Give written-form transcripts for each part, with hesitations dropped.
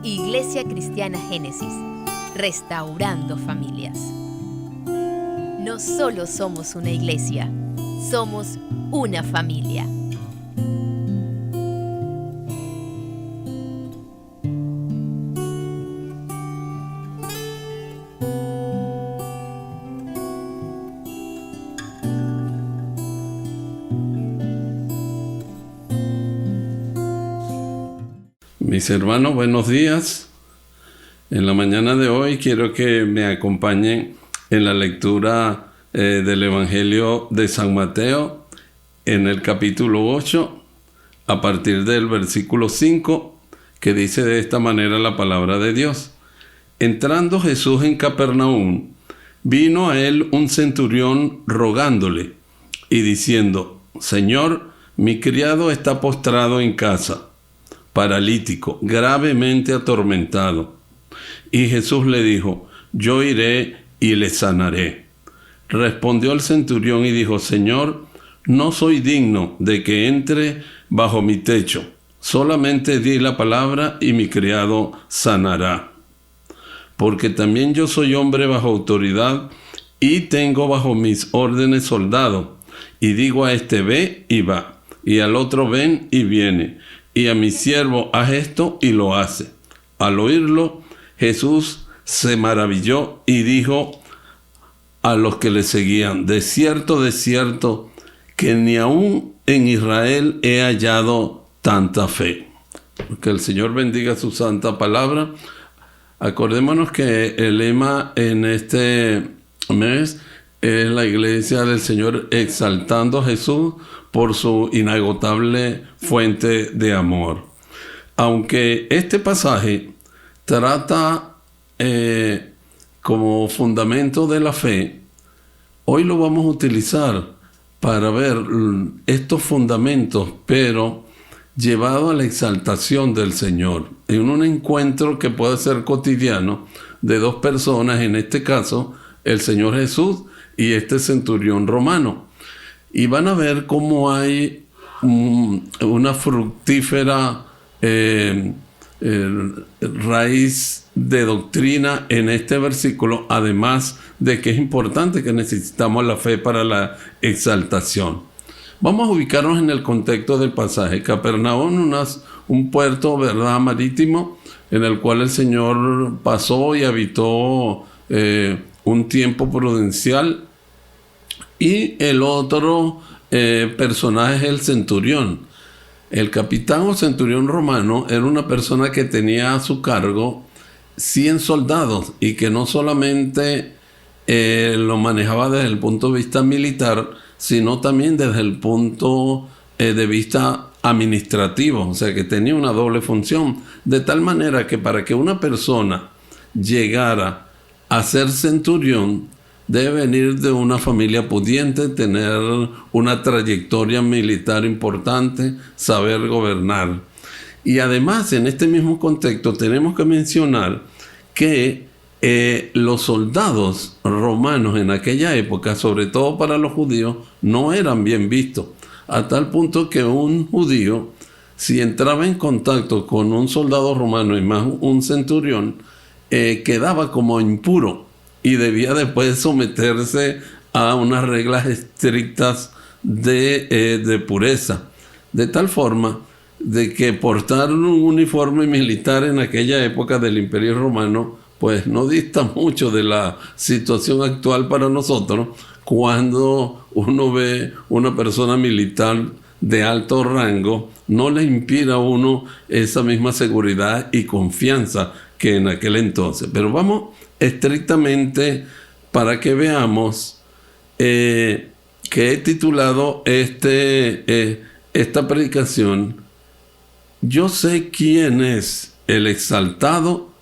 Iglesia Cristiana Génesis, restaurando familias. No solo somos una iglesia, somos una familia. Mis hermanos, buenos días. En la mañana de hoy quiero que me acompañen en la lectura del Evangelio de San Mateo en el capítulo 8, a partir del versículo 5, que dice de esta manera la palabra de Dios. Entrando Jesús en Capernaum, vino a él un centurión rogándole y diciendo: Señor, mi criado está postrado en casa, paralítico, gravemente atormentado. Y Jesús le dijo: Yo iré y le sanaré. Respondió el centurión y dijo: Señor, no soy digno de que entre bajo mi techo. Solamente di la palabra y mi criado sanará. Porque también yo soy hombre bajo autoridad y tengo bajo mis órdenes soldados. Y digo a este: ve y va, y al otro: ven y viene, y a mi siervo: haz esto, y lo hace. Al oírlo, Jesús se maravilló y dijo a los que le seguían: de cierto, que ni aún en Israel he hallado tanta fe. Que el Señor bendiga su santa palabra. Acordémonos que el lema en este mes es la Iglesia del Señor exaltando a Jesús por su inagotable fuente de amor. Aunque este pasaje trata como fundamento de la fe, hoy lo vamos a utilizar para ver estos fundamentos, pero llevado a la exaltación del Señor, en un encuentro que puede ser cotidiano de dos personas, en este caso el Señor Jesús y este centurión romano. Y van a ver cómo hay una fructífera raíz de doctrina en este versículo, además de que es importante que necesitamos la fe para la exaltación. Vamos a ubicarnos en el contexto del pasaje. Capernaum, un puerto, ¿verdad?, marítimo, en el cual el Señor pasó y habitó un tiempo prudencial. Y el otro personaje es el centurión. El capitán o centurión romano era una persona que tenía a su cargo 100 soldados y que no solamente lo manejaba desde el punto de vista militar, sino también desde el punto de vista administrativo, o sea que tenía una doble función, de tal manera que para que una persona llegara a ser centurión, debe venir de una familia pudiente, tener una trayectoria militar importante, saber gobernar. Y además, en este mismo contexto, tenemos que mencionar que los soldados romanos en aquella época, sobre todo para los judíos, no eran bien vistos, a tal punto que un judío, si entraba en contacto con un soldado romano y más un centurión, quedaba como impuro y debía después someterse a unas reglas estrictas de pureza, de tal forma de que portar un uniforme militar en aquella época del Imperio Romano pues no dista mucho de la situación actual para nosotros, cuando uno ve una persona militar de alto rango, no le inspira a uno esa misma seguridad y confianza que en aquel entonces. Pero vamos estrictamente para que veamos que he titulado esta predicación: Yo sé quién es el exaltado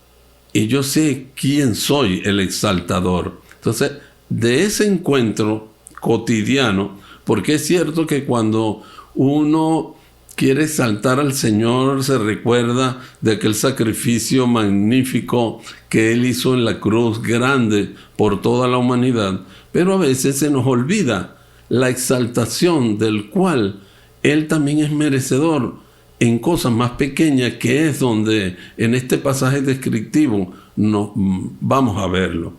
y yo sé quién soy el exaltador. Entonces, de ese encuentro cotidiano, porque es cierto que cuando uno quiere exaltar al Señor, se recuerda de aquel sacrificio magnífico que Él hizo en la cruz, grande por toda la humanidad, pero a veces se nos olvida la exaltación del cual Él también es merecedor en cosas más pequeñas, que es donde en este pasaje descriptivo vamos a verlo.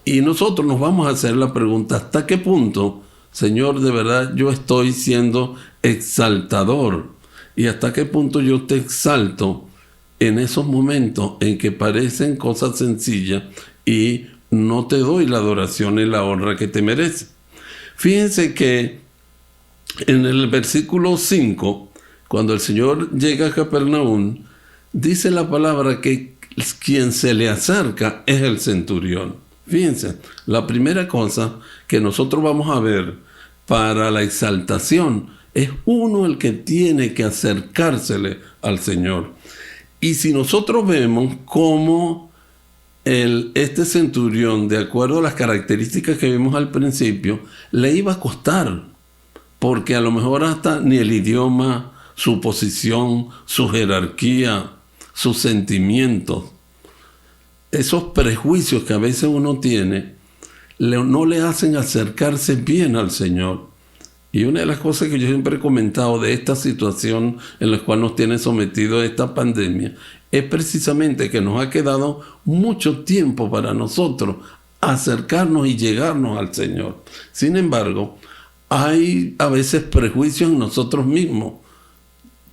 Y nosotros nos vamos a hacer la pregunta: ¿hasta qué punto, Señor, de verdad yo estoy siendo exaltador? ¿Y hasta qué punto yo te exalto en esos momentos en que parecen cosas sencillas y no te doy la adoración y la honra que te mereces? Fíjense que en el versículo 5, cuando el Señor llega a Capernaum, dice la palabra que quien se le acerca es el centurión. Fíjense, la primera cosa que nosotros vamos a ver para la exaltación es uno el que tiene que acercársele al Señor. Y si nosotros vemos cómo este centurión, de acuerdo a las características que vimos al principio, le iba a costar, porque a lo mejor hasta ni el idioma, su posición, su jerarquía, sus sentimientos, esos prejuicios que a veces uno tiene, no le hacen acercarse bien al Señor. Y una de las cosas que yo siempre he comentado de esta situación en la cual nos tiene sometido esta pandemia es precisamente que nos ha quedado mucho tiempo para nosotros acercarnos y llegarnos al Señor. Sin embargo, hay a veces prejuicios en nosotros mismos,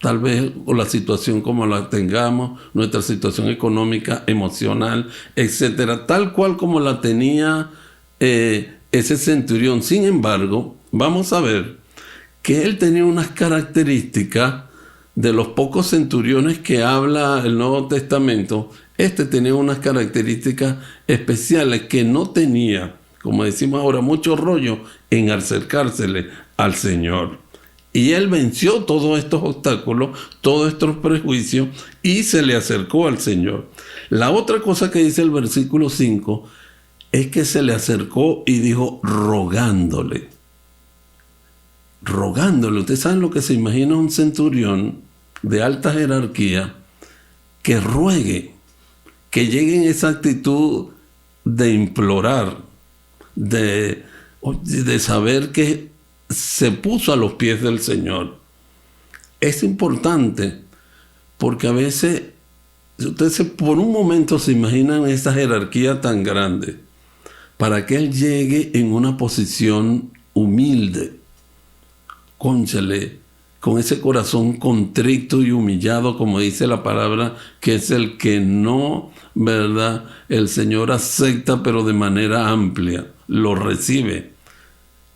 tal vez o la situación como la tengamos, nuestra situación económica, emocional, etcétera, tal cual como la tenía ese centurión. Sin embargo, vamos a ver que él tenía unas características de los pocos centuriones que habla el Nuevo Testamento. Este tenía unas características especiales que no tenía, como decimos ahora, mucho rollo en acercársele al Señor. Y él venció todos estos obstáculos, todos estos prejuicios, y se le acercó al Señor. La otra cosa que dice el versículo 5 es que se le acercó y dijo rogándole. Rogándole. Ustedes saben lo que se imagina un centurión de alta jerarquía que ruegue, que llegue en esa actitud de implorar, de saber que se puso a los pies del Señor. Es importante porque a veces ustedes por un momento se imaginan esa jerarquía tan grande para que él llegue en una posición humilde, cónchale, con ese corazón contrito y humillado, como dice la palabra, que es el que no, ¿verdad? El Señor acepta, pero de manera amplia, lo recibe.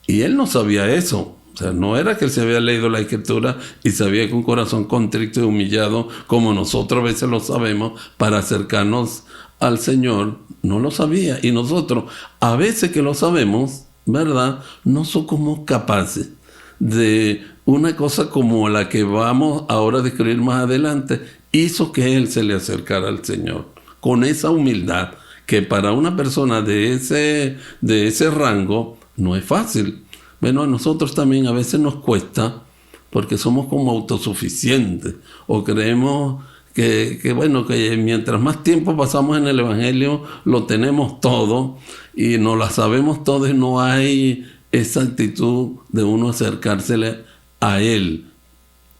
Y él no sabía eso. O sea, no era que él se había leído la Escritura y sabía que un corazón contrito y humillado, como nosotros a veces lo sabemos, para acercarnos al Señor, no lo sabía. Y nosotros, a veces que lo sabemos, ¿verdad? No somos capaces de una cosa como la que vamos ahora a describir más adelante. Hizo que él se le acercara al Señor con esa humildad que para una persona de ese rango no es fácil. Bueno, a nosotros también a veces nos cuesta porque somos como autosuficientes o creemos que mientras más tiempo pasamos en el Evangelio lo tenemos todo y nos la sabemos todo y no hay esa actitud de uno acercársele a Él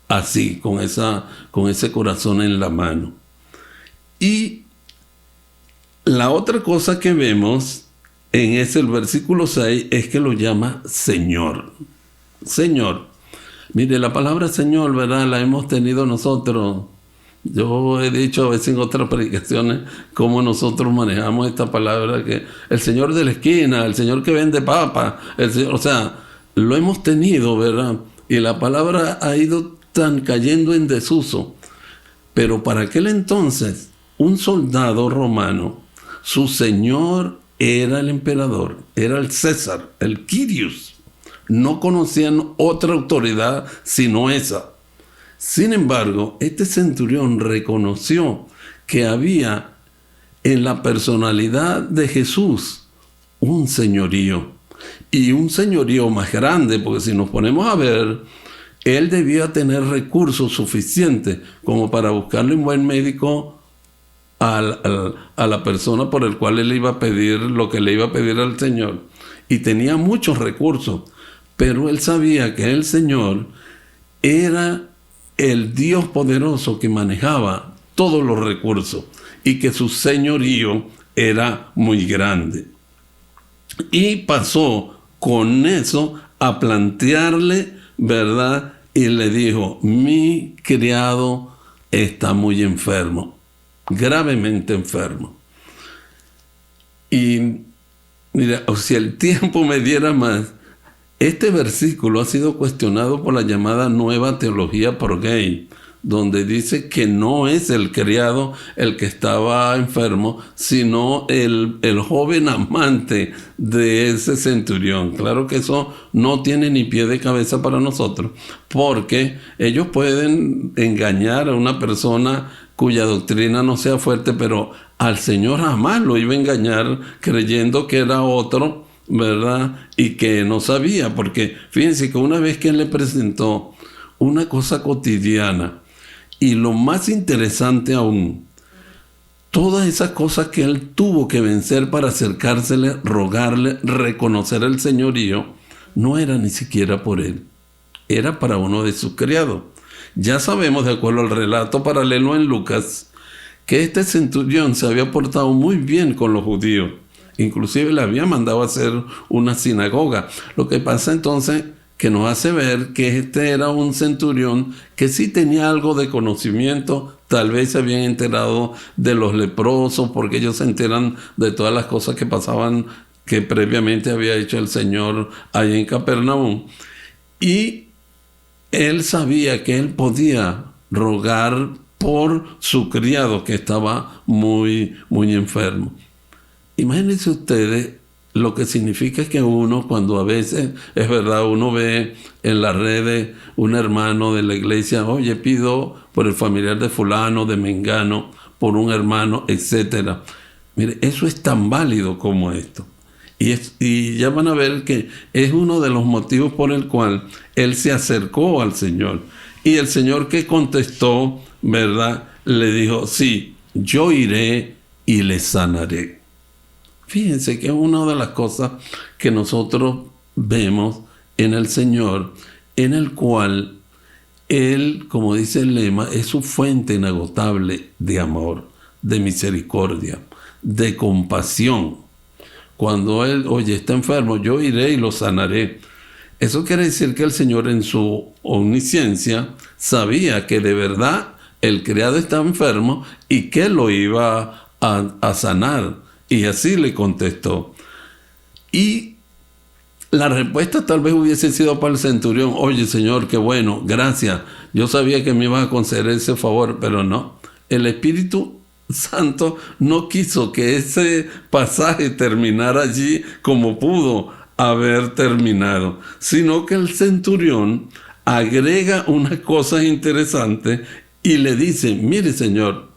así, con ese corazón en la mano. Y la otra cosa que vemos en el versículo 6 es que lo llama Señor. Señor. Mire, la palabra Señor, ¿verdad? La hemos tenido nosotros. Yo he dicho a veces en otras predicaciones cómo nosotros manejamos esta palabra, que el Señor de la esquina, el Señor que vende papa, o sea, lo hemos tenido, ¿verdad? Y la palabra ha ido tan cayendo en desuso. Pero para aquel entonces, un soldado romano, su señor era el emperador, era el César, el Quirios. No conocían otra autoridad sino esa. Sin embargo, este centurión reconoció que había en la personalidad de Jesús un señorío. Y un señorío más grande, porque si nos ponemos a ver, él debía tener recursos suficientes como para buscarle un buen médico a la persona por el cual él iba a pedir lo que le iba a pedir al Señor. Y tenía muchos recursos, pero él sabía que el Señor era el Dios poderoso que manejaba todos los recursos y que su señorío era muy grande. Y pasó con eso a plantearle, ¿verdad? Y le dijo, mi criado está muy enfermo, gravemente enfermo. Y mira, si el tiempo me diera más, este versículo ha sido cuestionado por la llamada Nueva Teología Pro-Gay, donde dice que no es el criado el que estaba enfermo, sino el joven amante de ese centurión. Claro que eso no tiene ni pie de cabeza para nosotros, porque ellos pueden engañar a una persona cuya doctrina no sea fuerte, pero al Señor jamás lo iba a engañar creyendo que era otro, ¿verdad? Y que no sabía, porque fíjense que una vez que Él le presentó una cosa cotidiana, y lo más interesante aún, todas esas cosas que él tuvo que vencer para acercársele, rogarle, reconocer el señorío, no era ni siquiera por él, era para uno de sus criados. Ya sabemos, de acuerdo al relato paralelo en Lucas, que este centurión se había portado muy bien con los judíos, inclusive le había mandado a hacer una sinagoga. Lo que pasa entonces que nos hace ver que este era un centurión que sí tenía algo de conocimiento, tal vez se habían enterado de los leprosos, porque ellos se enteran de todas las cosas que pasaban, que previamente había hecho el Señor allá en Capernaum. Y él sabía que él podía rogar por su criado que estaba muy, muy enfermo. Imagínense ustedes lo que significa que uno, cuando a veces, es verdad, uno ve en las redes un hermano de la iglesia, oye, pido por el familiar de fulano, de mengano, por un hermano, etc. Mire, eso es tan válido como esto. Y ya van a ver que es uno de los motivos por el cual él se acercó al Señor. Y el Señor que contestó, ¿verdad? Le dijo, sí, yo iré y le sanaré. Fíjense que es una de las cosas que nosotros vemos en el Señor, en el cual Él, como dice el lema, es su fuente inagotable de amor, de misericordia, de compasión. Cuando Él, oye, está enfermo, yo iré y lo sanaré. Eso quiere decir que el Señor en su omnisciencia sabía que de verdad el criado estaba enfermo y que lo iba a sanar. Y así le contestó. Y la respuesta tal vez hubiese sido para el centurión, oye Señor, qué bueno, gracias. Yo sabía que me ibas a conceder ese favor, pero no. El Espíritu Santo no quiso que ese pasaje terminara allí como pudo haber terminado, sino que el centurión agrega unas cosas interesantes y le dice, mire Señor,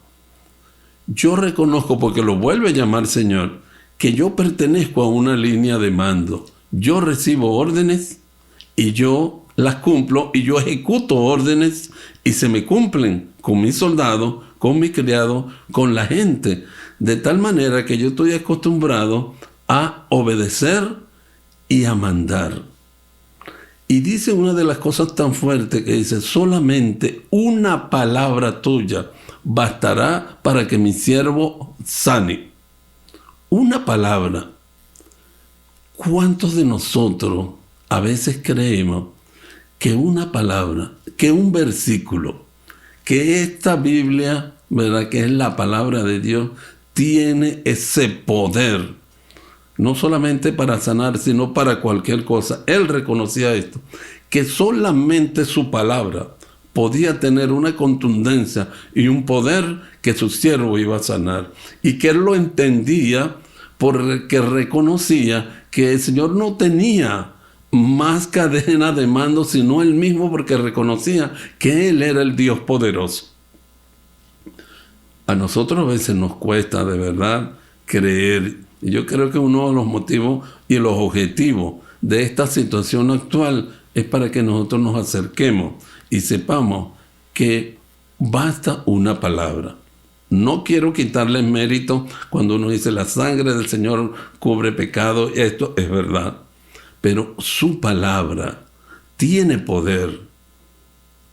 yo reconozco, porque lo vuelve a llamar Señor, que yo pertenezco a una línea de mando. Yo recibo órdenes y yo las cumplo y yo ejecuto órdenes y se me cumplen con mis soldados, con mis criados, con la gente. De tal manera que yo estoy acostumbrado a obedecer y a mandar. Y dice una de las cosas tan fuertes que dice, solamente una palabra tuya bastará para que mi siervo sane. Una palabra. ¿Cuántos de nosotros a veces creemos que una palabra, que un versículo, que esta Biblia, ¿verdad?, que es la palabra de Dios, tiene ese poder? No solamente para sanar, sino para cualquier cosa. Él reconocía esto, que solamente su palabra podía tener una contundencia y un poder que su siervo iba a sanar. Y que él lo entendía porque reconocía que el Señor no tenía más cadena de mando, sino él mismo, porque reconocía que él era el Dios poderoso. A nosotros a veces nos cuesta de verdad creer. Y yo creo que uno de los motivos y los objetivos de esta situación actual es para que nosotros nos acerquemos y sepamos que basta una palabra. No quiero quitarle mérito cuando uno dice la sangre del Señor cubre pecado, esto es verdad, pero su palabra tiene poder.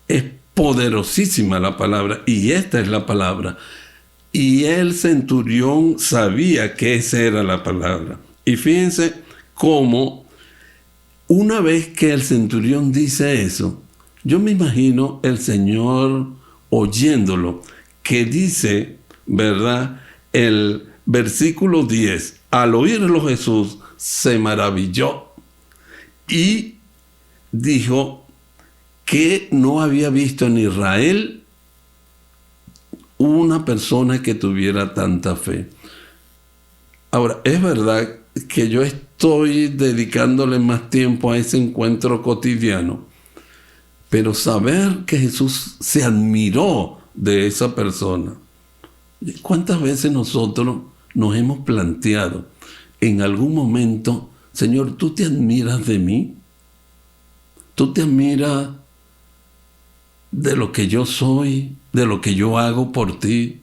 Es poderosísima la palabra, y esta es la palabra. Y el centurión sabía que esa era la palabra. Y fíjense cómo una vez que el centurión dice eso, yo me imagino el Señor oyéndolo, que dice, ¿verdad? El versículo 10, al oírlo Jesús se maravilló y dijo que no había visto en Israel una persona que tuviera tanta fe. Ahora, es verdad que yo estoy dedicándole más tiempo a ese encuentro cotidiano, pero saber que Jesús se admiró de esa persona. ¿Cuántas veces nosotros nos hemos planteado en algún momento, Señor, ¿tú te admiras de mí? ¿Tú te admiras de lo que yo soy, de lo que yo hago por ti?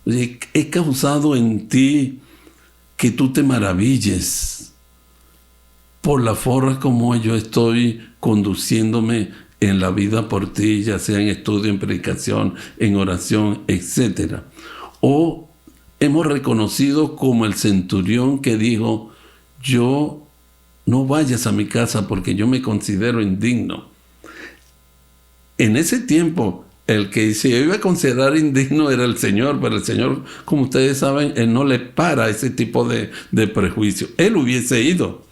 He causado en ti que tú te maravilles por la forma como yo estoy conduciéndome en la vida por ti, ya sea en estudio, en predicación, en oración, etc. O hemos reconocido como el centurión que dijo, yo no vayas a mi casa porque yo me considero indigno. En ese tiempo, el que se iba a considerar indigno era el Señor, pero el Señor, como ustedes saben, Él no le para ese tipo de prejuicio. Él hubiese ido.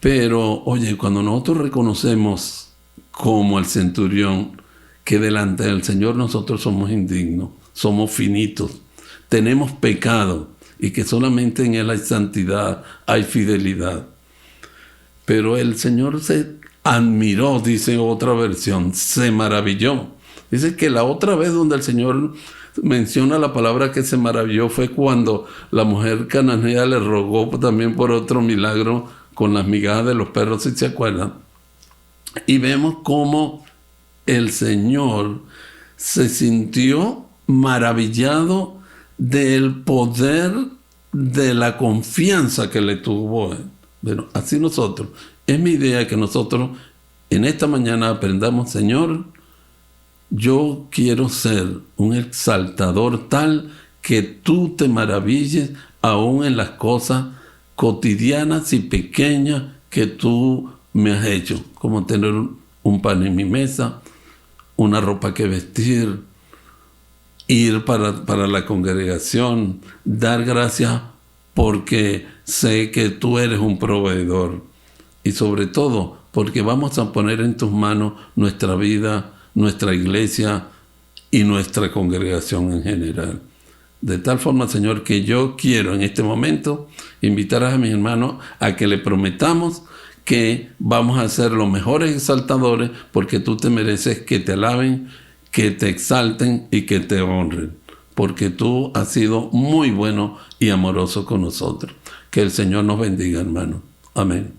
Pero, oye, cuando nosotros reconocemos como el centurión que delante del Señor nosotros somos indignos, somos finitos, tenemos pecado y que solamente en Él hay santidad, hay fidelidad. Pero el Señor se admiró, dice otra versión, se maravilló. Dice que la otra vez donde el Señor menciona la palabra que se maravilló fue cuando la mujer cananea le rogó también por otro milagro con las migajas de los perros, si se acuerdan. Y vemos cómo el Señor se sintió maravillado del poder de la confianza que le tuvo. Bueno, así nosotros. Es mi idea que nosotros en esta mañana aprendamos, Señor, yo quiero ser un exaltador tal que tú te maravilles aún en las cosas cotidianas y pequeñas que tú me has hecho, como tener un pan en mi mesa, una ropa que vestir, ir para la congregación, dar gracias porque sé que tú eres un proveedor y sobre todo porque vamos a poner en tus manos nuestra vida, nuestra iglesia y nuestra congregación en general. De tal forma, Señor, que yo quiero en este momento invitar a mis hermanos a que le prometamos que vamos a ser los mejores exaltadores porque tú te mereces que te alaben, que te exalten y que te honren, porque tú has sido muy bueno y amoroso con nosotros. Que el Señor nos bendiga, hermano. Amén.